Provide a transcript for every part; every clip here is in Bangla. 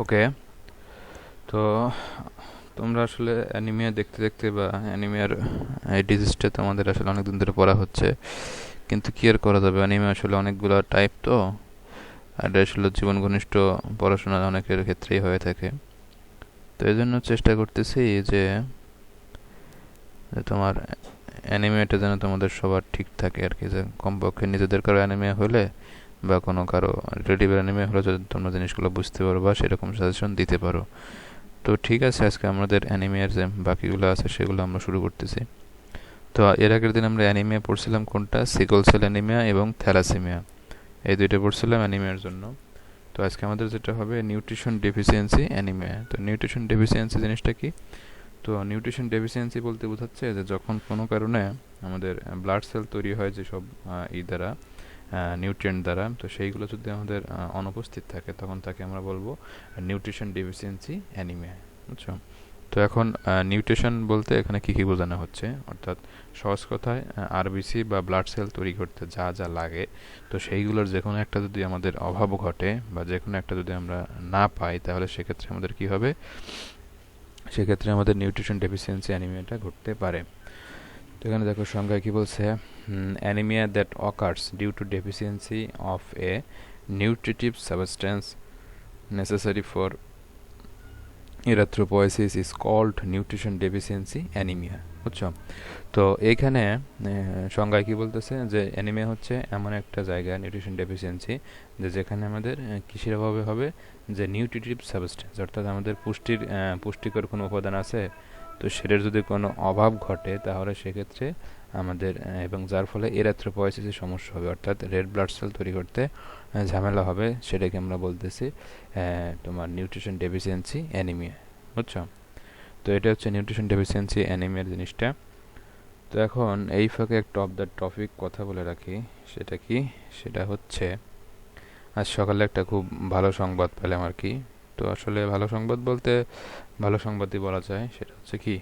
ওকে। তো তোমরা আসলে অ্যানিমিয়া দেখতে দেখতে বা অ্যানিমিয়ার এই ডিজিজটা তোমাদের আসলে অনেকদিন ধরে পড়া হচ্ছে, কিন্তু কি আর করা যাবে, অ্যানিমিয়া আসলে অনেকগুলো টাইপ। তো আর এটা আসলে জীবন ঘনিষ্ঠ পড়াশোনা অনেকের ক্ষেত্রেই হয়ে থাকে। তো এই জন্য চেষ্টা করতেছি যে যে তোমার অ্যানিমিয়াটা যেন তোমাদের সবার ঠিক থাকে আর কি, যে কমপক্ষে নিজেদের কারো অ্যানিমিয়া হলে বা কোনো কারো রিলেটিভের অ্যানিমিয়া হলে যদি তোমরা জিনিসগুলো বুঝতে পারো বা সেরকম সাজেশন দিতে পারো। তো ঠিক আছে, আজকে আমাদের অ্যানিমিয়ার যে বাকিগুলো আছে সেগুলো আমরা শুরু করতেছি। তো এর আগের দিন আমরা অ্যানিমিয়া পড়ছিলাম কোনটা, সিকল সেল অ্যানিমিয়া এবং থ্যালাসেমিয়া, এই দুইটা পড়ছিলাম অ্যানিমিয়ার জন্য। তো আজকে আমাদের যেটা হবে নিউট্রিশন ডেফিসিয়েন্সি অ্যানিমিয়া। তো নিউট্রিশন ডেফিসিয়েন্সি জিনিসটা কি? তো নিউট্রিশন ডেফিসিয়েন্সি বলতে বোঝাচ্ছে যে যখন কোনো কারণে আমাদের ব্লাড সেল তৈরি হয় যেসব ই দ্বারা, নিউট্রিয়েন্ট দ্বারা, তো সেইগুলো যদি আমাদের অনুপস্থিত থাকে তখন তাকে আমরা বলবো নিউট্রিশন ডেফিসিয়েন্সি অ্যানিমিয়া। বুঝছো? তো এখন নিউট্রিশন বলতে এখানে কী কী বোঝানো হচ্ছে, অর্থাৎ সহজ কথায় আরবিসি বা ব্লাড সেল তৈরি করতে যা যা লাগে, তো সেইগুলোর যে কোনো একটা যদি আমাদের অভাব ঘটে বা যে কোনো একটা যদি আমরা না পাই, তাহলে সেক্ষেত্রে আমাদের কী হবে, সেক্ষেত্রে আমাদের নিউট্রিশন ডেফিসিয়েন্সি অ্যানিমিয়াটা ঘটতে পারে। তো এখানে দেখো সংজ্ঞায় কি বলছে, anaemia that occurs due to deficiency of a nutritive substance necessary for erythropoiesis is called nutrition deficiency anaemia. বুঝছো? তো এইখানে সংজ্ঞায় কি বলতেছে যে অ্যানিমিয়া হচ্ছে এমন একটা জায়গা, নিউট্রিশন ডেফিসিয়েন্সি, যে যেখানে আমাদের কিসের অভাবে হবে, যে নিউট্রিটিভ সাবস্টেন্স, অর্থাৎ আমাদের পুষ্টিকর কোনো উপাদান আছে, তো সেটার যদি কোনো অভাব ঘটে তাহলে সেক্ষেত্রে আমাদের এবং যার ফলে এরাথ্রোপয়েসিসের সমস্যা হবে, অর্থাৎ রেড ব্লাড সেল তৈরি করতে ঝামেলা হবে, সেটাকে আমরা বলতেছি তোমার নিউট্রিশন ডেফিসিয়েন্সি অ্যানিমিয়া। বুঝছো? তো এটা হচ্ছে নিউট্রিশন ডেফিসিয়েন্সি অ্যানিমিয়ার জিনিসটা। তো এখন এই ফাঁকে একটা অফ দ্য টপিক কথা বলে রাখি, সেটা কি, সেটা হচ্ছে আজ সকালে একটা খুব ভালো সংবাদ পেলাম আর কি। তো আসলে ভালো সংবাদ বলতে ভালো সংবাদই বলা যায়। সেটা হচ্ছে কি,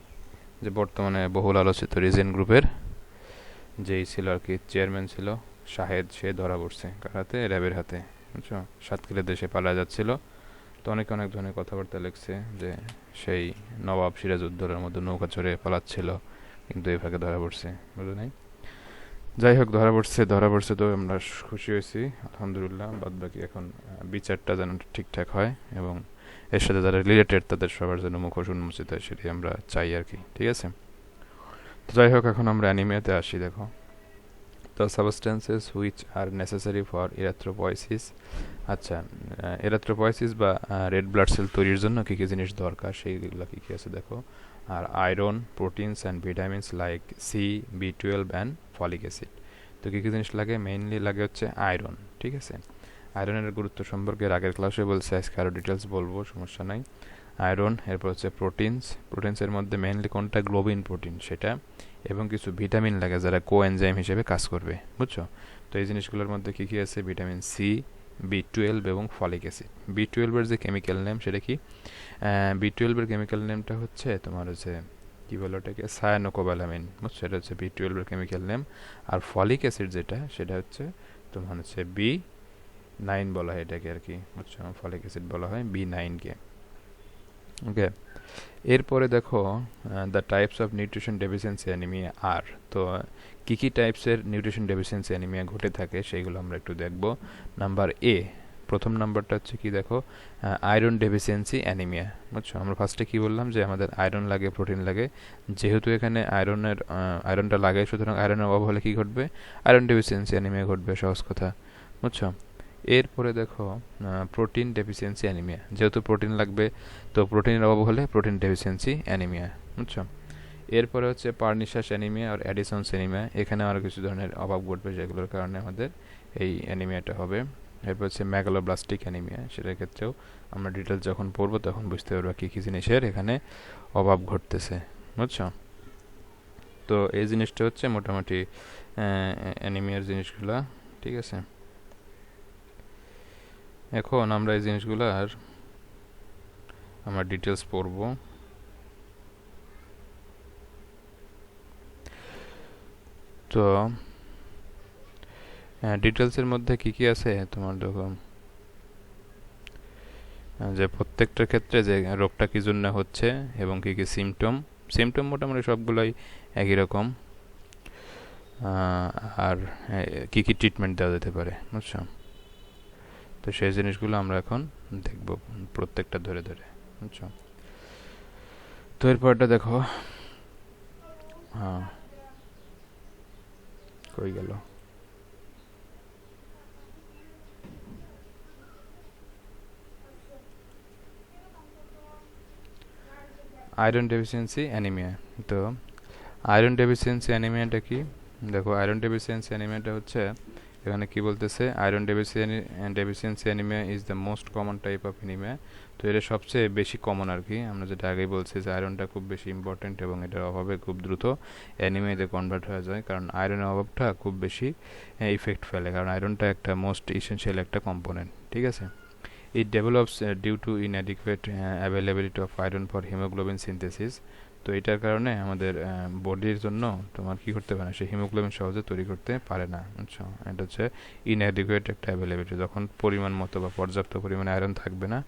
যে বর্তমানে বহুল আলোচিত রিজেন গ্রুপের যেই ছিল আর কি চেয়ারম্যান ছিল শাহেদ, সে ধরা পড়ছে কার হাতে, র্যাবের হাতে। বুঝছো? সাতক্ষীরা দেশে পালা যাচ্ছিল। তো অনেকে অনেক ধরনের কথাবার্তা লিখছে যে সেই নবাব সিরাজউদ্দৌলার মধ্যে নৌকা চড়ে পালাচ্ছিল, কিন্তু এই ফাঁকে ধরা পড়ছে। বুঝো নাই? যাই হোক, ধরা পড়ছে তো আমরা খুশি হয়েছি আলহামদুলিল্লাহ। বাদ বাকি এখন বিচারটা যেন ঠিকঠাক হয় এবং এর সাথে যারা রিলেটেড তাদের সবার যেন মুখোশ উন্মোচিত হয়, সেটাই আমরা চাই আর কি। ঠিক আছে? তো যাই হোক, এখন আমরা অ্যানিমেতে আসি। দেখো, the substances which are necessary for erythropoiesis. আচ্ছা, এরাথ্রোপয়েসিস বা রেড ব্লাড সেল তৈরির জন্য কী কী জিনিস দরকার সেইগুলো কী কী আছে দেখো। আর iron, proteins and vitamins like C, বি12 অ্যান্ড ফলিক অ্যাসিড। তো কী কী জিনিস লাগে, মেইনলি লাগে হচ্ছে আয়রন। ঠিক আছে? আয়রনের গুরুত্ব সম্পর্কে এর আগের ক্লাসে বলছে, আজকে আরও ডিটেলস বলবো, সমস্যা নাই। আয়রন, এরপর হচ্ছে প্রোটিনসের মধ্যে মেইনলি কোনটা, গ্লোবিন প্রোটিন সেটা, এবং কিছু ভিটামিন লাগে যারা কোএনজাইম হিসেবে কাজ করবে। বুঝছো? তো এই জিনিসগুলোর মধ্যে কী কী আছে, ভিটামিন সি, বি12 এবং ফলিক অ্যাসিড। বি12 এর যে কেমিক্যাল নেম সেটা কি, বি12 এর কেমিক্যাল নেমটা হচ্ছে তোমার হচ্ছে কি বলো ওটাকে, সায়ানোকোবালামিন। বুঝছো? এটা হচ্ছে বি12 এর কেমিক্যাল নেম। আর ফলিক অ্যাসিড যেটা, সেটা হচ্ছে তোমার হচ্ছে বি9 বলা হয় এটাকে আর কি। বুঝছো? ফলিক অ্যাসিড বলা হয় বি9 কে। ওকে। এরপরে দেখো, the types of nutrition deficiency anaemia are, তো কী কী টাইপসের নিউট্রিশন ডেফিসিয়েন্সি অ্যানিমিয়া ঘটে থাকে সেইগুলো আমরা একটু দেখব। নাম্বার এ, প্রথম নাম্বারটা হচ্ছে কি দেখো, আয়রন ডেফিসিয়েন্সি অ্যানিমিয়া। বুঝছো? আমরা ফার্স্টে কি বললাম, যে আমাদের আয়রন লাগে, প্রোটিন লাগে। যেহেতু এখানে আয়রনটা লাগে, সুতরাং আয়রনের অভাব হলে কি ঘটবে, আয়রন ডেফিসিয়েন্সি অ্যানিমিয়া ঘটবে, সহজ কথা। বুঝছো? এরপরে দেখো, প্রোটিন ডেফিসিয়েন্সি অ্যানিমিয়া, যেহেতু প্রোটিন লাগবে, তো প্রোটিনের অভাব হলে প্রোটিন ডেফিসিয়েন্সি অ্যানিমিয়া। বুঝছো? এরপরে হচ্ছে পারনিশাস অ্যানিমিয়া আর অ্যাডিসন্স অ্যানিমিয়া, এখানে আরও কিছু ধরনের অভাব ঘটবে যেগুলোর কারণে আমাদের এই অ্যানিমিয়াটা হবে। এরপর হচ্ছে ম্যাগালোব্লাস্টিক অ্যানিমিয়া, সেটার ক্ষেত্রেও আমরা ডিটেলস যখন পড়বো তখন বুঝতে পারবো কী কী জিনিসের এখানে অভাব ঘটতেছে। বুঝছো? তো এই জিনিসটা হচ্ছে মোটামুটি অ্যানিমিয়ার জিনিসগুলা। ঠিক আছে? এখন আমরা এই জিনিসগুলার আমরা ডিটেলস পড়বো। তো ডিটেলসের মধ্যে কি কি আছে তোমার দেখো, যে প্রত্যেকটার ক্ষেত্রে যে রোগটা কী জন্য হচ্ছে এবং কী কী সিমটম মোটামুটি সবগুলোই একই রকম। আর কী কী ট্রিটমেন্ট দেওয়া যেতে পারে, বুঝছো? তো সেই জিনিসগুলো আমরা এখন দেখব প্রত্যেকটা ধরে ধরে, বুঝছো? তো এরপরটা দেখো, হ্যাঁ কই গেল, আয়রন ডেফিসিয়েন্সি অ্যানিমিয়া। তো আয়রন ডেফিসিয়েন্সি অ্যানিমিয়াটা কি? দেখো, আয়রন ডেফিসিয়েন্সি অ্যানিমিয়াটা হচ্ছে, এখানে কি বলতেছে, iron deficiency anaemia is the most common type of anaemia. তো এটা সবচেয়ে বেশি কমন আর কি। আমরা যেটা আগেই বলছি যে আয়রনটা খুব বেশি ইম্পর্টেন্ট এবং এটার অভাবে খুব দ্রুত অ্যানিমিয়াতে কনভার্ট হয়ে যায়, কারণ আয়রনের অভাবটা খুব বেশি ইফেক্ট ফেলে, কারণ আয়রনটা একটা মোস্ট ইসেনশিয়াল একটা কম্পোনেন্ট, ঠিক আছে? It develops due to inadequate availability of iron for hemoglobin synthesis. তো এটার কারণে আমাদের বডির জন্য তোমার কি করতে পারে না, সে হিমোগ্লোবিন সহজে তৈরি করতে পারে না, বুঝছো? এটা হচ্ছে ইনঅ্যাডিকুয়েট একটা অ্যাভেলেবিলিটি। যখন পরিমাণ মতো বা পর্যাপ্ত পরিমাণে আয়রন থাকবে না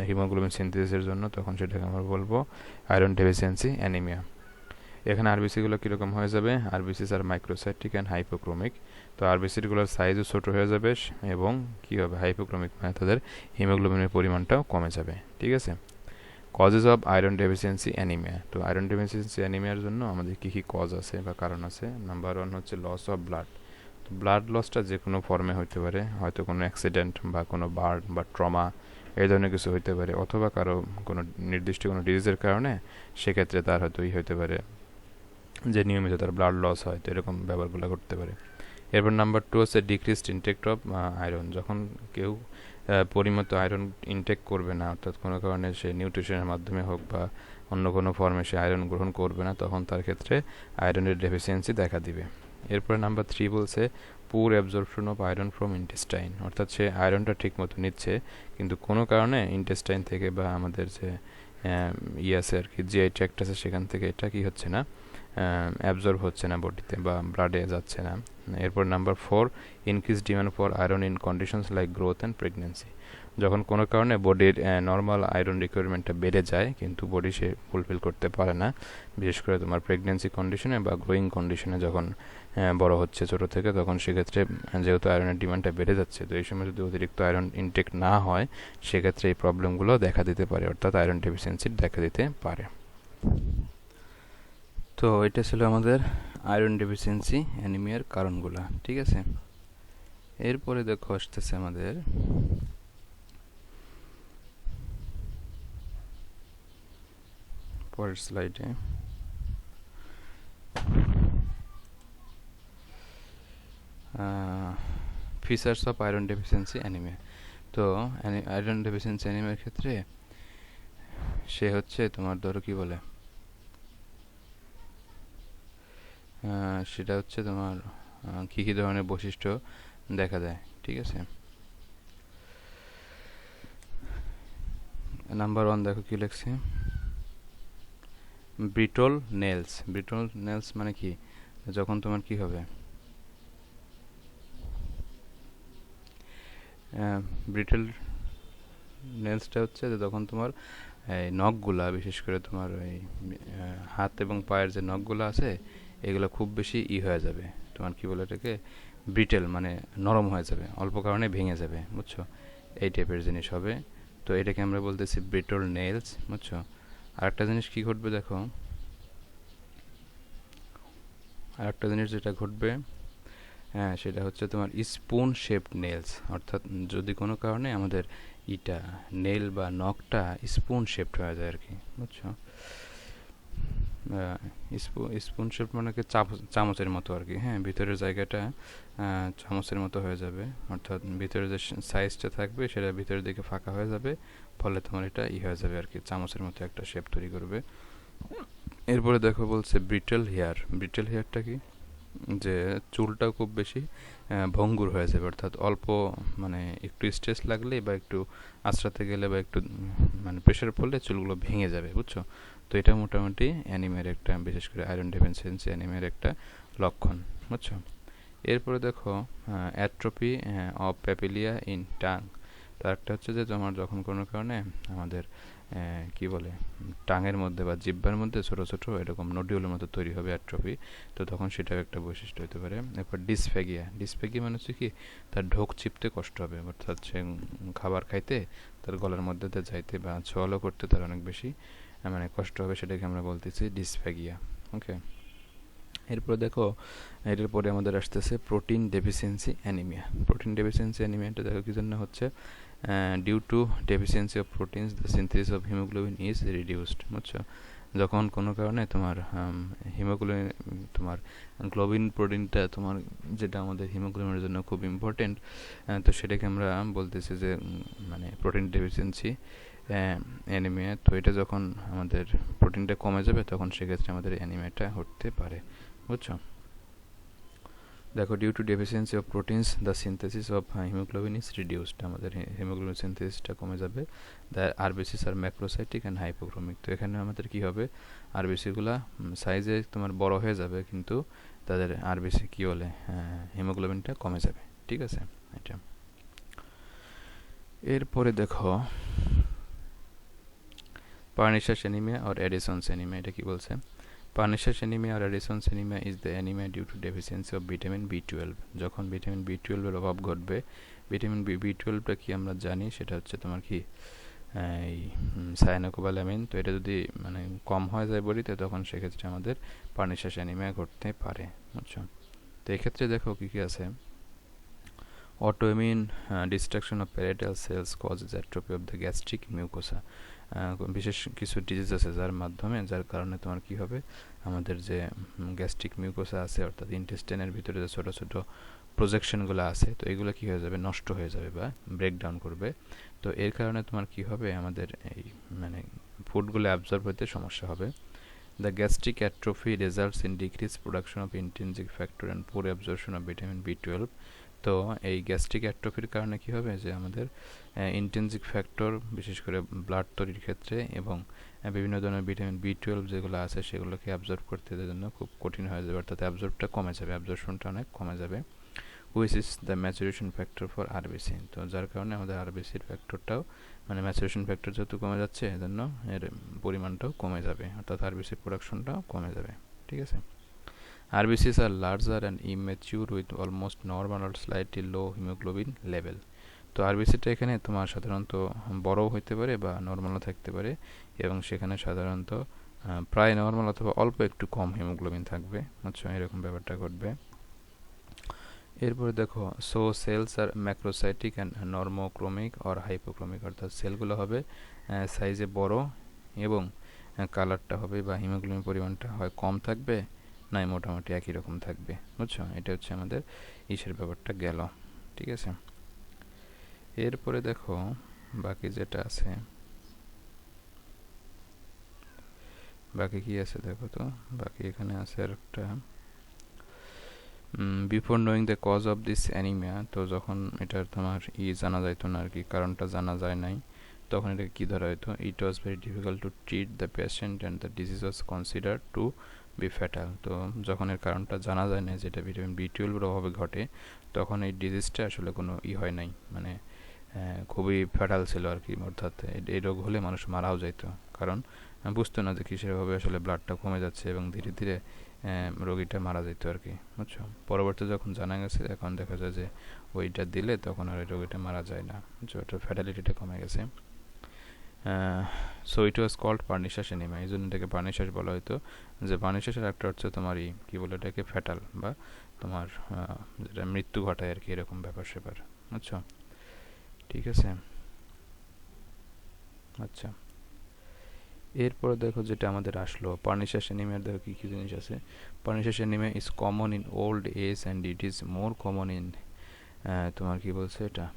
হিমোগ্লোবিন সিনথেসিসের জন্য, তখন সেটাকে আমরা বলবো আয়রন ডেফিসিয়েন্সি অ্যানিমিয়া। এখানে আরবিসিগুলো কীরকম হয়ে যাবে? RBCs are microcytic and hypochromic. তো আরবিসিগুলোর সাইজও ছোটো হয়ে যাবে এবং কী হবে, হাইপোক্রোমিক, মানে তাদের হিমোগ্লোবিনের পরিমাণটাও কমে যাবে, ঠিক আছে? Causes of iron deficiency anaemia. তো আয়রন ডেফিসিয়েন্সি অ্যানিমিয়ার জন্য আমাদের কী কী কজ আছে বা কারণ আছে? নাম্বার 1 হচ্ছে লস অফ ব্লাড। তো ব্লাড লসটা যে কোনো ফর্মে হতে পারে, হয়তো কোনো অ্যাক্সিডেন্ট বা কোনো বার্ন বা ট্রমা এই ধরনের কিছু হতে পারে, অথবা কারো কোনো নির্দিষ্ট কোনো ডিজিজের কারণে সেক্ষেত্রে তার হয়তো হতে পারে যে নিয়মিত তার ব্লাড লস হয়, তো এরকম ব্যাপারগুলো ঘটতে পারে। এরপর নাম্বার 2 হচ্ছে ডিক্রিজড ইনটেক অফ আয়রন। যখন কেউ পরিমিত আয়রন ইনটেক করবে না, অর্থাৎ কোনো কারণে সে নিউট্রিশনের মাধ্যমে হোক বা অন্য কোনো ফর্মে সে আয়রন গ্রহণ করবে না, তখন তার ক্ষেত্রে আয়রনের ডেফিসিয়েন্সি দেখা দিবে। এরপরে নাম্বার 3 বলছে পুর absorption of iron from intestine. অর্থাৎ সে আয়রনটা ঠিক মতো নিচ্ছে, কিন্তু কোনো কারণে ইন্টেস্টাইন থেকে বা আমাদের যে আছে আর কি, জিআই ট্র্যাক্ট আছে, সেখান থেকে এটা কি হচ্ছে না, অ্যাবজর্ব হচ্ছে না বডিতে বা ব্লাডে যাচ্ছে না। এরপর number 4 increase demand for iron in conditions like growth and pregnancy. যখন কোনো কারণে বডির নর্মাল আয়রন রিকোয়ারমেন্টটা বেড়ে যায় কিন্তু বডি সে ফুলফিল করতে পারে না, বিশেষ করে তোমার প্রেগনেন্সি কন্ডিশনে বা গ্রোয়িং কন্ডিশনে যখন বড় হচ্ছে ছোটো থেকে, তখন সেক্ষেত্রে যেহেতু আয়রনের ডিমান্ডটা বেড়ে যাচ্ছে, তো এই সময় যদি অতিরিক্ত আয়রন ইনটেক না হয়, সেক্ষেত্রে এই প্রবলেমগুলো দেখা দিতে পারে, অর্থাৎ আয়রন ডেফিসিয়েন্সি দেখা দিতে পারে। তো এটা ছিল আমাদের আয়রন ডেফিসিয়েন্সি অ্যানিমিয়ার কারণগুলো, ঠিক আছে? এরপরে দেখো আসতেছে আমাদের পরের স্লাইডে features of iron deficiency anaemia. তো আয়রন ডেফিসিয়েন্সি অ্যানিমিয়ার ক্ষেত্রে সে হচ্ছে তোমার ধরো কি বলে, সেটা হচ্ছে তোমার কী কী ধরনের বৈশিষ্ট্য দেখা দেয়, ঠিক আছে? নাম্বার 1 দেখো কি লিখছে, ব্রিটল নেলস। ব্রিটল নেলস মানে কি, যখন তোমার কি হবে, ব্রিটল নেলসটা হচ্ছে যে যখন তোমার এই নখগুলা, বিশেষ করে তোমার ওই হাত এবং পায়ের যে নখগুলো আছে, এগুলো খুব বেশি হয়ে যাবে, তোমার কি বলে এটাকে, ব্রিটেল, মানে নরম হয়ে যাবে, অল্প কারণে ভেঙে যাবে, বুঝছো? এই টাইপের জিনিস হবে। তো এটাকে আমরা বলতেছি ব্রিটল নেলস, বুঝছো? আরেকটা জিনিস কি ঘটবে দেখো, আরেকটা জিনিস যেটা ঘটবে, হ্যাঁ, সেটা হচ্ছে তোমার স্পুন শেপড নেলস। অর্থাৎ যদি কোনো কারণে আমাদের নেল বা নখটা স্পুন শেপড হয়ে যায় আর কি, বুঝছো? স্পুন শেপ মানে কি চামচের মতো আর কি, হ্যাঁ, ভিতরের জায়গাটা চামচের মতো হয়ে যাবে, অর্থাৎ ভিতরে যে সাইজটা থাকবে সেটা ভিতরের দিকে ফাঁকা হয়ে যাবে, ফলে তোমার এটা হয়ে যাবে আর কি, চামচের মতো একটা শেপ তৈরি করবে। এরপরে দেখো বলছে ব্রিটেল হেয়ার। ব্রিটেল হেয়ারটা কি, যে চুলটাও খুব বেশি ভঙ্গুর হয়ে যাবে, অর্থাৎ অল্প মানে একটু স্ট্রেস লাগলেই বা একটু আঁচড়াতে গেলে বা একটু মানে প্রেশার পড়লে চুলগুলো ভেঙে যাবে, বুঝছো? তো এটা মোটামুটি অ্যানিমিয়ার একটা, বিশেষ করে আয়রন ডেফিসিয়েন্সি অ্যানিমিয়ার একটা লক্ষণ, বুঝছো? এরপরে দেখো অ্যাট্রোপি অফ প্যাপিলিয়া ইন টাং। তো একটা হচ্ছে যে তোমার যখন কোনো কারণে আমাদের কি বলে টাঙের মধ্যে বা জিহ্বার মধ্যে ছোট ছোট এরকম নোডিউলের মতো তৈরি হবে অ্যাট্রফি, তো তখন সেটাও একটা বৈশিষ্ট্য হতে পারে। এরপর ডিসফ্যাগিয়া, ডিসফ্যাগিয়া মানে হচ্ছে কি তার ঢোক চিপতে কষ্ট হবে, অর্থাৎ সে খাবার খাইতে তার গলার মধ্যে দিয়ে যাইতে বা সোয়ালো করতে তার অনেক বেশি মানে কষ্ট হবে, সেটাকে আমরা বলতেছি ডিসফ্যাগিয়া। ওকে, এরপর দেখো এটার পরে আমাদের আসতেছে protein deficiency anaemia. Protein deficiency অ্যানিমিয়াটা দেখো কি জন্য হচ্ছে, due to deficiency of proteins the synthesis of haemoglobin is reduced. বুঝছো, যখন কোনো কারণে তোমার হিমোগ্লোবিন তোমার গ্লোবিন প্রোটিনটা তোমার যেটা আমাদের হিমোগ্লোবিনের জন্য খুব ইম্পর্টেন্ট, তো সেটাকে আমরা বলতেছি যে মানে প্রোটিন ডেফিসিয়েন্সি অ্যানিমিয়া। তো এটা যখন আমাদের প্রোটিনটা কমে যাবে তখন সেক্ষেত্রে আমাদের অ্যানিমিয়াটা হতে পারে। বুঝছো, দেখো due to deficiency of proteins the synthesis of haemoglobin is reduced, আমাদের হিমোগ্লোবিন সিনথেসিসটা কমে যাবে। The RBCs are macrocytic and hypochromic. তো এখানে আমাদের কি হবে, আরবিসিগুলা সাইজে তোমার বড় হয়ে যাবে কিন্তু তাদের আরবিসি কি বলে হিমোগ্লোবিনটা কমে যাবে। ঠিক আছে, এটা। এরপরে দেখো পার্নিশাস অ্যানিমিয়া অর অ্যাডিসন্স অ্যানিমিয়া, এটা কি বলছে, Pernicious anemia or Addison's anemia is the anemia due to deficiency of vitamin B12। যখন ভিটামিন B12 এর অভাব ঘটবে, ভিটামিন B12টা কি আমরা জানি সেটা হচ্ছে তোমার কি এই সায়ানোকোবালামিন। তো এটা যদি মানে কম হয়ে যায় বডিতে তখন সেক্ষেত্রে আমাদের পার্নিশাস অ্যানিমিয়া ঘটতে পারে। বুঝছো, তো এক্ষেত্রে দেখো কি কি আছে, autoimmune destruction of parietal cells causes atrophy of the gastric mucosa। বিশেষ কিছু ডিজিজ আছে যার কারণে তোমার কি হবে, আমাদের যে গ্যাস্ট্রিক মিউকোসা আছে অর্থাৎ ইন্টেস্টাইনের ভিতরে যে ছোটো ছোটো প্রজেকশনগুলো আছে, তো এগুলো কী হয়ে যাবে, নষ্ট হয়ে যাবে বা ব্রেকডাউন করবে। তো এর কারণে তোমার কি হবে, আমাদের এই মানে ফুডগুলো অ্যাবজর্ব হতে সমস্যা হবে। The gastric atrophy results in decrease production of intrinsic factor and পুর অ্যাবজর্পশন অফ ভিটামিন B12। তো এই গ্যাস্ট্রিক অ্যাট্রোফির কারণে কি হবে যে আমাদের ইন্ট্রিনসিক ফ্যাক্টর বিশেষ করে ব্লাড তৈরির ক্ষেত্রে এবং বিভিন্ন ধরনের ভিটামিন B12 যেগুলো আছে সেগুলোকে অ্যাবজর্ব করতে জন্য খুব কঠিন হয়ে যাবে, অর্থাৎ অ্যাবজর্বটা কমে যাবে, অ্যাবজর্পশনটা অনেক কমে যাবে। Which is the maturation factor for RBC. তো যার কারণে আমাদের আরবিসির ফ্যাক্টরটাও মানে ম্যাচুরেশন ফ্যাক্টর যেহেতু কমে যাচ্ছে এজন্য এর পরিমাণটাও কমে যাবে, অর্থাৎ আরবিসি প্রোডাকশনটাও কমে যাবে। ঠিক আছে, RBCs are larger and immature with almost normal or slightly low hemoglobin level। তো আরবিসিটা এখানে তোমার সাধারণত বড়ও হইতে পারে বা নর্মালও থাকতে পারে এবং সেখানে সাধারণত প্রায় নর্মাল অথবা অল্প একটু কম হিমোগ্লোবিন থাকবে। আচ্ছা, এরকম ব্যাপারটা ঘটবে। এরপরে দেখো so cells are macrocytic and normochromic or hypochromic, অর্থাৎ সেলগুলো হবে সাইজে বড় এবং কালারটা হবে বা হিমোগ্লোবিন পরিমাণটা হয় কম থাকবে নাই মোটামুটি একই রকম থাকবে। বুঝছো, এটা হচ্ছে আমাদের ইসের ব্যাপারটা গেল। ঠিক আছে, এরপরে দেখো বাকি যেটা আছে, বাকি কি আছে দেখো তো, বাকি এখানে আছে আর একটা before knowing the cause of this anaemia. তো যখন এটার তোমার জানা যাইতো না আর কি, কারণটা জানা যায় নাই, তখন এটাকে কী ধরা হতো, it was very difficult to treat the patient and the disease was consider to be fatal. তো যখন এর কারণটা জানা যায় না যেটা ভিটামিন B12 এর অভাবে ঘটে, তখন এই ডিজিজটা আসলে কোনো হয় নাই, মানে খুবই ফ্যাটাল ছিল আর কি, অর্থাৎ এই রোগ হলে মানুষ মারাও যাইত, কারণ বুঝতো না যে কিসেরভাবে আসলে ব্লাডটা কমে যাচ্ছে এবং ধীরে ধীরে রোগীটা মারা যেত আর কি। বুঝছো, পরবর্তী যখন জানা গেছে এখন দেখা যায় যে ওইটা দিলে তখন আর ওই রোগীটা মারা যায় না। বুঝছো, ওটার ফ্যাটালিটিটা কমে গেছে। So it was called pernicious anaemia, এই জন্য এটাকে পার্নিশাস বলা হতো। যে পার্নিশাসের একটা হচ্ছে তোমারই কী বলে এটাকে ফ্যাটাল বা তোমার যেটা মৃত্যু ঘটায় আর কি, এরকম ব্যাপার স্যাপার। বুঝছো, ঠিক আছে। আচ্ছা, এরপরে দেখো যেটা আমাদের আসলো পার্নিশাস অ্যানিমিয়ার, দেখো কী কী জিনিস আছে। Pernicious anaemia is common in old age and it is more common in তোমার কি বলছে এটা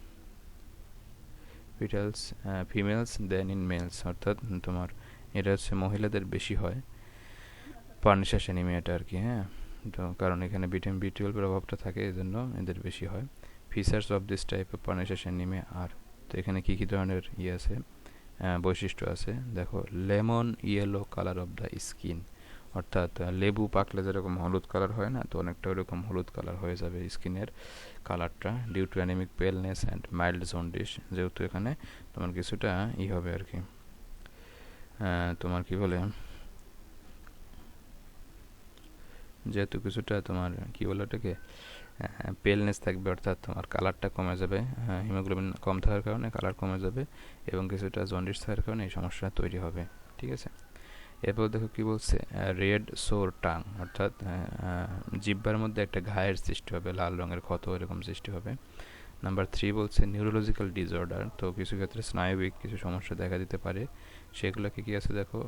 ফিমেলস দেন ইন মেলস, অর্থাৎ তোমার এটা হচ্ছে মহিলাদের বেশি হয় পার্নিশাস অ্যানিমিয়াটা আর কি। হ্যাঁ, তো কারণ এখানে ভিটামিন B12 এর অভাবটা থাকে এই জন্য এদের বেশি হয়। Features of this type of pernicious anaemia are, তো এখানে কী কী ধরনের আছে বৈশিষ্ট্য আছে দেখো, lemon yellow colour of the skin, অর্থাৎ লেবু পাকলে যেরকম হলুদ কালার হয় না, তো অনেকটা ওরকম হলুদ কালার হয়ে যাবে স্কিনের কালারটা due to anaemic paleness and mild jaundice. যেহেতু এখানে তোমার কিছুটা হবে আর কি, তোমার কি বলে, যেহেতু কিছুটা তোমার কি বলে ওটাকে পেলনেস থাকবে, অর্থাৎ তোমার কালারটা কমে যাবে, হিমোগ্লোবিন কম থাকার কারণে কালার কমে যাবে এবং কিছুটা জন্ডিস থাকার কারণে এই সমস্যাটা তৈরি হবে। ঠিক আছে, এরপর দেখো কি বলছে, রেড সোর টাং, অর্থাৎ জিহ্বার মধ্যে একটা ঘায়ের সৃষ্টি হবে, লাল রঙের ক্ষত এরকম সৃষ্টি হবে। নাম্বার 3 বলছে নিউরোলজিক্যাল ডিসঅর্ডার, তো কিছু ক্ষেত্রে স্নায়বিক কিছু সমস্যা দেখা দিতে পারে। সেগুলো কি আছে দেখো,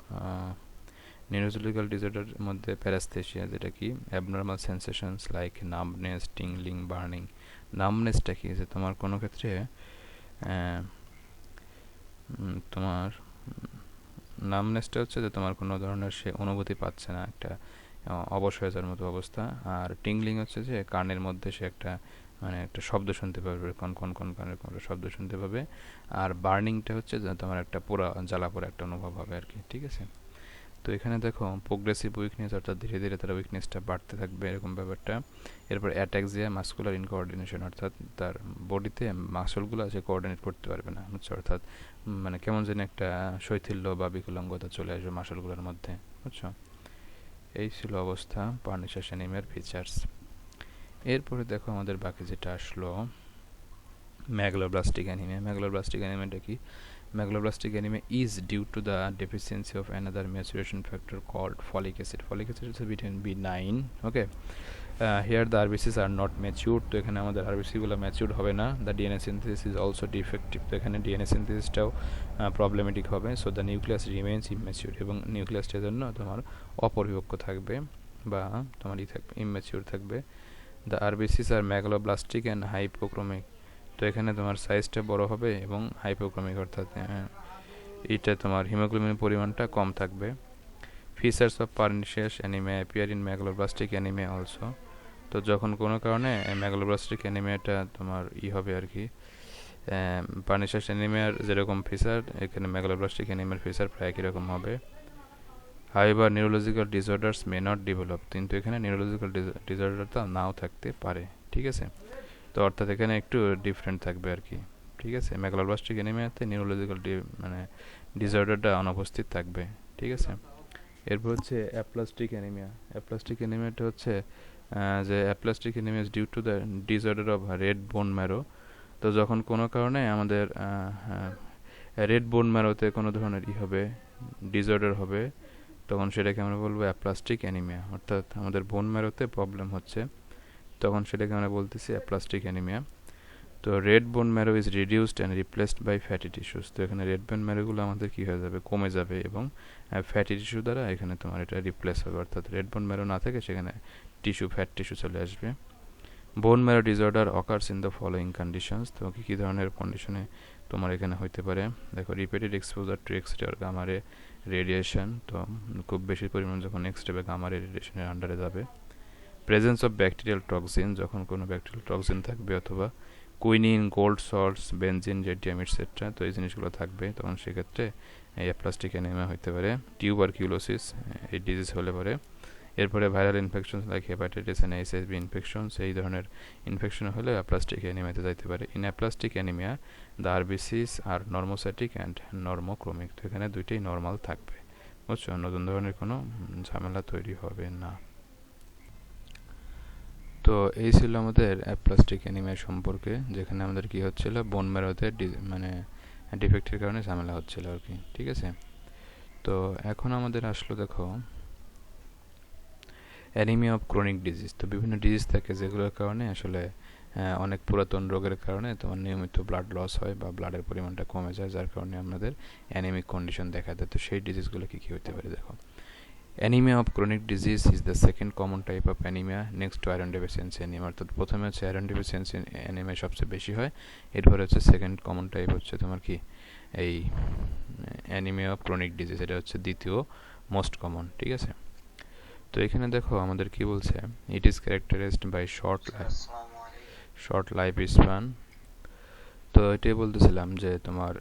নিউরোলজিক্যাল ডিসঅর্ডার মধ্যে প্যারাস্থেশিয়া, যেটা কি abnormal sensations like numbness, tingling, burning. নামনেসটা কি আছে তোমার কোনো ক্ষেত্রে তোমার নামনেসটা হচ্ছে যে তোমার কোনো ধরনের সে অনুভূতি পাচ্ছে না, একটা অবশ হয়ে যাওয়ার মতো অবস্থা। আর টিংলিং হচ্ছে যে কানের মধ্যে সে একটা মানে একটা শব্দ শুনতে পাবে, কন কন কন কানের কোনো শব্দ শুনতে পাবে। আর বার্নিংটা হচ্ছে যে তোমার একটা পুরা জ্বালা পোড়া একটা অনুভব হবে আর কি। ঠিক আছে, তো এখানে দেখো প্রোগ্রেসিভ উইকনেস, অর্থাৎ ধীরে ধীরে তার উইকনেসটা বাড়তে থাকবে এরকম ব্যাপারটা। এরপর অ্যাটাক্সিয়া মাসকুলার ইনকোঅর্ডিনেশন, অর্থাৎ তার বডিতে মাসলগুলো আছে কোঅর্ডিনেট করতে পারবে না, বুঝছো, অর্থাৎ মানে কেমন যেন একটা শৈথিল্য বা বিকলাঙ্গতা চলে আসবে মাসলগুলোর মধ্যে, বুঝছো। এই ছিল অবস্থা পার্নিশাস অ্যানিমিয়ার ফিচার্স। এরপরে দেখো আমাদের বাকি যেটা আসলো ম্যাগলোব্লাস্টিক অ্যানিমিয়া। ম্যাগলোব্লাস্টিক অ্যানিমিয়াটা কি? Megaloblastic anemia is due to the deficiency of another maturation factor called folic acid. Folic acid is vitamin B9. Okay. Here the RBCs are not matured. তো এখানে আমাদের RBC গুলো ম্যাচিউরড হবে না। The DNA synthesis is also defective. তো এখানে DNA সিনথেসিসটাও প্রবলেমেটিক হবে। So the nucleus remains immature, এবং নিউক্লিয়াসটার জন্য তোমার অপরিপক্ক থাকবে বা তোমার থাকবে ইম্যাচিউর থাকবে। The RBCs are megaloblastic and hypochromic. তো এখানে তোমার সাইজটা বড় হবে এবং হাইপোক্রমিক, অর্থাৎ এটা তোমার হিমোগ্লোবিনের পরিমাণটা কম থাকবে। Features of pernicious anaemia appear in megaloblastic anaemia also. তো যখন কোনো কারণে ম্যাগলোব্লাস্টিক অ্যানিমিয়াটা তোমার হবে আর কি, পার্নিশিয়াস অ্যানিমিয়ার যেরকম ফিচার এখানে ম্যাগলোব্লাস্টিক অ্যানিমিয়ার ফিচার প্রায় একই রকম হবে। Hyper neurological disorders may not develop, কিন্তু এখানে নিউরোলজিক্যাল ডিসঅর্ডারটা নাও থাকতে পারে। ঠিক আছে, তো অর্থাৎ এখানে একটু ডিফারেন্ট থাকবে আর কি। ঠিক আছে, ম্যাগলোব্লাস্টিক অ্যানিমিয়াতে নিউরোলজিক্যাল মানে ডিসঅর্ডারটা অনুপস্থিত থাকবে। ঠিক আছে, এরপর হচ্ছে অ্যাপ্লাস্টিক অ্যানিমিয়া। অ্যাপ্লাস্টিক অ্যানিমিয়াটা হচ্ছে যে aplastic anaemia due to the disorder of red bone marrow. তো যখন কোনো কারণে আমাদের রেড বোন ম্যারোতে কোনো ধরনের হবে, ডিসঅর্ডার হবে, তখন সেটাকে আমরা বলবো অ্যাপ্লাস্টিক অ্যানিমিয়া, অর্থাৎ আমাদের বোন ম্যারোতে প্রবলেম হচ্ছে, তখন সেটাকে আমরা বলতেছি অ্যাপ্লাস্টিক অ্যানিমিয়া। তো red bone marrow is reduced and replaced by fatty tissues. তো এখানে রেড বোন ম্যারোগুলো আমাদের কী হয়ে যাবে, কমে যাবে, এবং ফ্যাটি টিস্যু দ্বারা এখানে তোমার এটা রিপ্লেস হবে, অর্থাৎ রেড বোন ম্যারো না থেকে সেখানে টিস্যু, ফ্যাট টিস্যু চলে আসবে। Bone marrow disorder occurs in the following conditions. তো কী ধরনের কন্ডিশনে তোমার এখানে হইতে পারে দেখো, রিপিটেড এক্সপোজার টু এক্সরে আর গামা রে রেডিয়েশন, তো খুব বেশি পরিমাণ যখন এক্সরে বা গামা রে রেডিয়েশনের আন্ডারে যাবে। প্রেজেন্স অফ ব্যাকটেরিয়াল টক্সিন, যখন কোনো ব্যাকটেরিয়াল টক্সিন থাকবে, অথবা কুইনিন, গোল্ড সল্টস, বেনজিন, জেডিয়াম এটসেট্রা, তো এই জিনিসগুলো থাকবে, তখন সেক্ষেত্রে এই অ্যাপ্লাস্টিক অ্যানিমিয়া হতে পারে। টিউবারকিউলোসিস এই ডিজিজ হলে পারে। এরপরে viral infection like hepatitis and HIV infection, এই ধরনের ইনফেকশন হলে অ্যাপ্লাস্টিক অ্যানিমিয়াতে যাইতে পারে। In aplastic anaemia the RBCs are normocytic and normochromic, তো এখানে দুইটাই নর্মাল থাকবে, বুঝছো, নতুন ধরনের কোনো ঝামেলা তৈরি হবে না। তো এই ছিল আমাদের অ্যাপ্লাস্টিক অ্যানিমিয়া সম্পর্কে, যেখানে আমাদের কি হচ্ছিল, বোন ম্যারোতে মানে ডিফেক্টের কারণে ঝামেলা হচ্ছিল আর কি। ঠিক আছে, তো এখন আমাদের আসলো দেখো অ্যানিমিয়া অফ ক্রনিক ডিজিজ। তো বিভিন্ন ডিজিজ থাকে যেগুলোর কারণে আসলে অনেক পুরাতন রোগের কারণে তোমার নিয়মিত ব্লাড লস হয় বা ব্লাডের পরিমাণটা কমে যায়, যার কারণে আমাদের অ্যানিমিক কন্ডিশন দেখা দেয়। তো সেই ডিজিজগুলো কী কী হতে পারে দেখো, anaemia of chronic disease is the second common type of anaemia next to iron deficiency anaemia. অর্থাৎ প্রথমে হচ্ছে আয়রন ডেফিসিয়েন্সি অ্যানিমিয়া সবচেয়ে বেশি হয়, এরপরে হচ্ছে সেকেন্ড কমন টাইপ হচ্ছে তোমার কি এই অ্যানিমিয়া অফ ক্রনিক ডিজিজ, এটা হচ্ছে দ্বিতীয় মোস্ট কমন। ঠিক আছে, তো এখানে দেখো আমাদের কি বলছে, it is characterised by short life span. তো এটাই বলতেছিলাম যে তোমার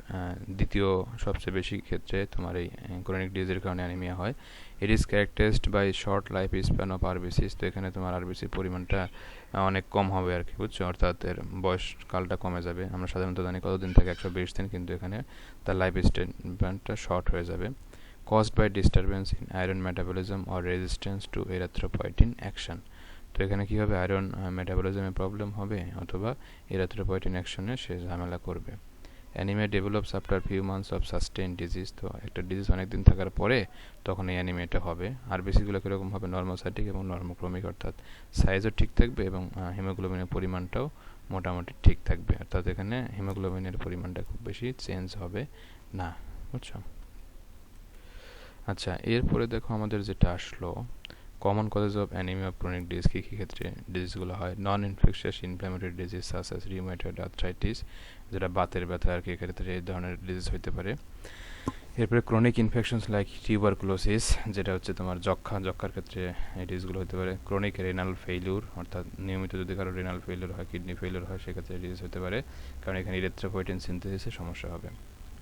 দ্বিতীয় সবচেয়ে বেশি ক্ষেত্রে তোমার এই ক্রনিক ডিজিজের কারণে অ্যানিমিয়া হয়। It is characterised by short life span of RBCs. তো এখানে তোমার আরবিসির পরিমাণটা অনেক কম হবে আর কি, বুঝছো, অর্থাৎ এর বয়সকালটা কমে যাবে। আমরা সাধারণত জানি কতদিন থাকে, 120 দিন, কিন্তু এখানে তার লাইফ স্প্যানটা শর্ট হয়ে যাবে। caused by disturbance in iron metabolism or resistance to erythropoietin action। তো এখানে কি হবে, আয়রন মেটাবলিজমে প্রবলেম হবে অথবা এরিথ্রোপয়েটিন অ্যাকশনে সে ঝামেলা করবে। Anaemia develops after few months of sustain disease. তো একটা ডিজিজ অনেকদিন থাকার পরে তখন এই অ্যানিমিয়াটা হবে। আরবিসিগুলো কীরকম হবে, নর্মোসাইটিক এবং নর্মোক্রমিক, অর্থাৎ সাইজও ঠিক থাকবে এবং হিমোগ্লোবিনের পরিমাণটাও মোটামুটি ঠিক থাকবে, অর্থাৎ এখানে হিমোগ্লোবিনের পরিমাণটা খুব বেশি চেঞ্জ হবে না, বুঝছো। আচ্ছা, এরপরে দেখো আমাদের যেটা আসলো, common causes of anaemia of chronic disease, কী কী ক্ষেত্রে ডিজিজগুলো হয়। Non infectious inflammatory disease such as rheumatoid arthritis, যেটা বাতের ব্যথা আর কি, ক্ষেত্রে এই ধরনের ডিজিজ হতে পারে। এরপরে ক্রনিক ইনফেকশনস লাইক টিউবারকুলোসিস, যেটা হচ্ছে তোমার যক্ষার ক্ষেত্রে এই ডিজিজগুলো হতে পারে। ক্রনিক রেনাল ফেইলিউর, অর্থাৎ নিয়মিত যদি কারো রেনাল ফেইলিউর হয়, কিডনি ফেইলিউর হয়, সেক্ষেত্রে ডিজিজ হতে পারে, কারণ এখানে ইরিথ্রোপয়েটিন সিনথেসিসে সমস্যা হবে।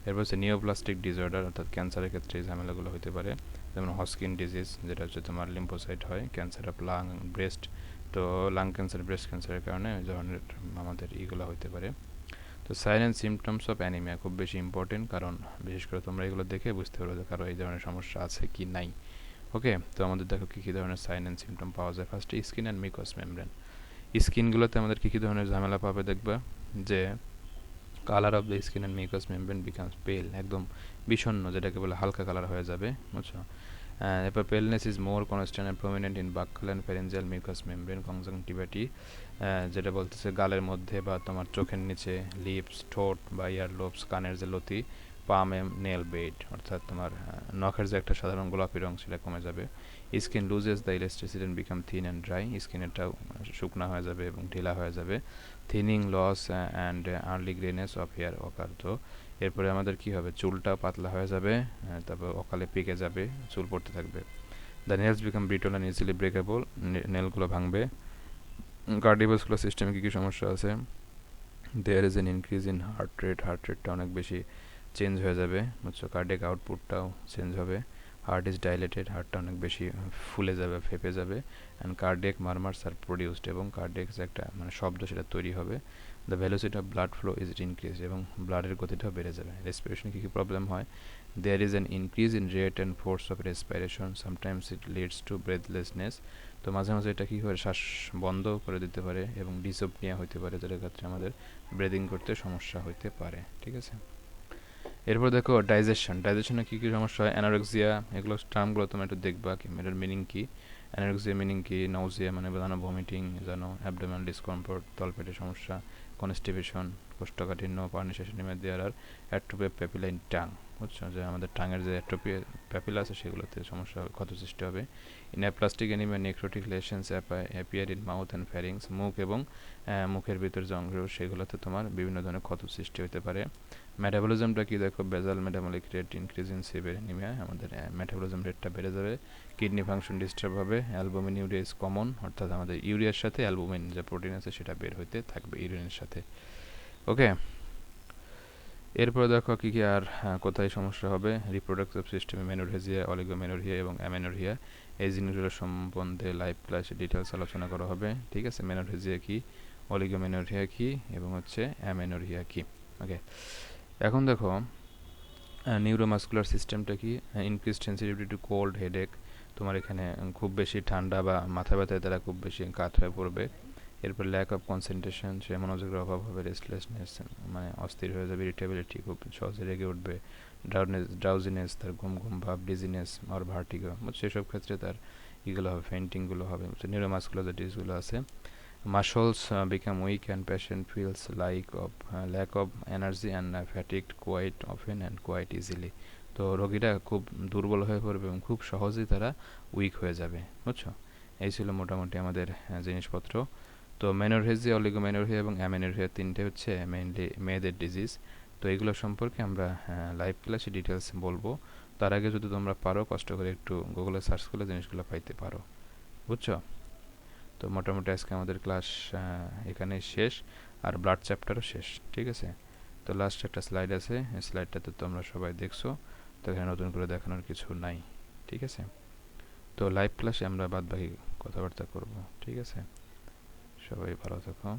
এরপর হচ্ছে নিওপ্লাস্টিক ডিসঅর্ডার, অর্থাৎ ক্যান্সারের ক্ষেত্রে এই ঝামেলাগুলো হতে পারে, যেমন হস্কিন ডিজিজ, যেটা হচ্ছে তোমার লিম্ফোসাইট হয়, ক্যান্সার অফ লাং, ব্রেস্ট। তো লাং ক্যান্সার, ব্রেস্ট ক্যান্সারের কারণে এই ধরনের আমাদের এইগুলো হতে পারে। তো sign and symptoms of anaemia খুব বেশি ইম্পর্টেন্ট, কারণ বিশেষ করে তোমরা এগুলো দেখে বুঝতে পারো যে কারো এই ধরনের সমস্যা আছে কি নাই। ওকে, তো আমাদের দেখো কী কী ধরনের সাইন অ্যান্ড সিমটম পাওয়া যায়। ফার্স্টে স্কিন অ্যান্ড মিউকাস মেমব্রেন। স্কিনগুলোতে আমাদের কী কী ধরনের ঝামেলা পাবে দেখবা, যে colour of the skin and mucous membrane becomes পেল, একদম বিষণ্ণ, যেটাকে বলে হালকা কালার হয়ে যাবে, বুঝছো। এরপর paleness is more constant and prominent in buccal and pharyngeal mucous membrane conjunctiva, যেটা বলতেছে গালের মধ্যে বা তোমার চোখের নিচে, লিপস, ঠোঁট বা ইয়ার লোবস, কানের যে লতি, পাম এম নেল বেড, অর্থাৎ তোমার নখের যে একটা সাধারণ গোলাপি রং সেটা কমে যাবে। Skin loses the elasticity and become thin and dry, স্কিনেরটাও শুকনা হয়ে যাবে এবং ঢিলা হয়ে যাবে। Thinning loss and early greyness of hair occur. তো এরপরে আমাদের কি হবে, চুলটা পাতলা হয়ে যাবে, তারপর অকালে পেকে যাবে, চুল পড়তে থাকবে। The nails become brittle and easily breakable, নেলগুলো ভাঙবে। কার্ডিওভাস্কুলার সিস্টেমে কী কী সমস্যা আছে, there is an increase in heart রেটটা অনেক বেশি চেঞ্জ হয়ে যাবে, বুঝছো। কার্ডিয়াক আউটপুটটাও চেঞ্জ হবে। হার্ট ইজ ডাইলেটেড, হার্টটা অনেক বেশি ফুলে যাবে, ফেপে যাবে। And cardiac murmurs are produced, এবং কার্ডিয়াক যে একটা মানে শব্দ সেটা তৈরি হবে। The velocity of blood flow is increase, এবং ব্লাডের গতিটাও বেড়ে যাবে। রেসপিরেশনে কী কী প্রবলেম হয়, there is an increase in rate and force of respiration, sometimes it leads to breathlessness. তো মাঝে মাঝে এটা কী করে, শ্বাস বন্ধ করে দিতে পারে, এবং ডিসোপনিয়া হতে পারে, যেটার ক্ষেত্রে আমাদের ব্রিদিং করতে সমস্যা হতে পারে, ঠিক আছে। এরপর দেখো ডাইজেশনে কী কী সমস্যা হয়, অ্যানোরেক্সিয়া, এগুলো টার্মগুলো তোমরা একটু দেখবা কি এটার মিনিং কী। অ্যানোরেক্সিয়া মিনিং কি, নাউজিয়া মানে জানো ভমিটিং, জানো অ্যাবডোমেনাল ডিসকমফোর্ট, তলপেটের সমস্যা, কনস্টিপেশন, কোষ্ঠকাঠিন্য, পানি শেষে নেমে দেওয়ার, আর অ্যাট্রোপি প্যাপিলা ইন টাং, বুঝছো, যে আমাদের টাঙের যে অ্যাট্রোপি প্যাপিলা আছে সেগুলোতে সমস্যা, ক্ষত সৃষ্টি হবে। In aplastic anaemia necrotic lessons appear in mouth and ফ্যারিংস, মুখ এবং মুখের ভিতর যে অংশ সেগুলোতে তোমার বিভিন্ন ধরনের ক্ষত সৃষ্টি হতে পারে। মেটাবলিজমটা কি দেখো, বেজাল metabolic rate increase in severe anaemia, আমাদের মেটাবলিজম রেটটা বেড়ে যাবে। কিডনি ফাংশন ডিস্টার্ব হবে। অ্যালবুমিন ইউরিয়া ইজ কমন, অর্থাৎ আমাদের ইউরিয়ার সাথে অ্যালবুমিন যে প্রোটিন আছে সেটা বের হইতে থাকবে ইউরিনের সাথে। ওকে, এরপরে দেখো কী কী আর কোথায় সমস্যা হবে, রিপ্রোডাক্টিভ সিস্টেমে মেনোরহেজিয়া, অলিগোমেনোরহিয়া এবং অ্যামেনোরহিয়া, এই জিনিসগুলো সম্বন্ধে লাইভ ক্লাসে ডিটেলস আলোচনা করা হবে, ঠিক আছে। মেনোরহেজিয়া কি, অলিগোমেনোরহিয়া কি, এবং হচ্ছে অ্যামেনোরহিয়া কি। ওকে, এখন দেখো নিউরোমাস্কুলার সিস্টেমটা কি, increase sensitivity to cold, headache, তোমার এখানে খুব বেশি ঠান্ডা বা মাথা ব্যথায় তারা খুব বেশি কাত হয়ে পড়বে। এরপর ল্যাক অফ কনসেন্ট্রেশন, সে মনোযোগের অভাব হবে, রেস্টলেসনেস মানে অস্থির হয়ে যাবে, ইরিটেবিলিটি, খুব সহজে রেগে উঠবে, ড্রাউজিনেস, তার ঘুম ঘুম ভাব, ডিজিনেস আর ভার্টিগো, সেসব ক্ষেত্রে তার এগুলো হবে, ফেন্টিংগুলো হবে। নিউরোমাস্কুলার যে ডিজিজগুলো আছে, muscles become weak and patient feels like of lack of energy and fatigued quite often and quite easily। তো রোগীরা খুব দুর্বল হয়ে পড়বে এবং খুব সহজেই তারা উইক হয়ে যাবে, বুঝছো। এই ছিল মোটামুটি আমাদের জিনিসপত্র। তো মেনোরহেজিয়া, অলিগোমেনোরহিয়া এবং অ্যামেনোরহিয়া তিনটে হচ্ছে মেইনলি মেয়েদের ডিজিজ। তো এগুলো সম্পর্কে আমরা লাইভ ক্লাসে ডিটেলস বলবো। তার আগে যদি তোমরা পারো কষ্ট করে একটু গুগলে সার্চ করলে জিনিসগুলো পাইতে পারো, বুঝছো। তো মোটামুটি আজকে আমাদের ক্লাস এখানে শেষ, আর ব্লাড চ্যাপ্টারও শেষ, ঠিক আছে। তো লাস্ট একটা স্লাইড আছে, এই স্লাইডটাতে তোমরা সবাই দেখছো, তো এখানে নতুন করে দেখানোর কিছু নাই। ঠিক আছে, তো লাইভ ক্লাসে আমরা বাদ বাকি কথাবার্তা করব। ঠিক আছে, সবাই ভালো থাকো।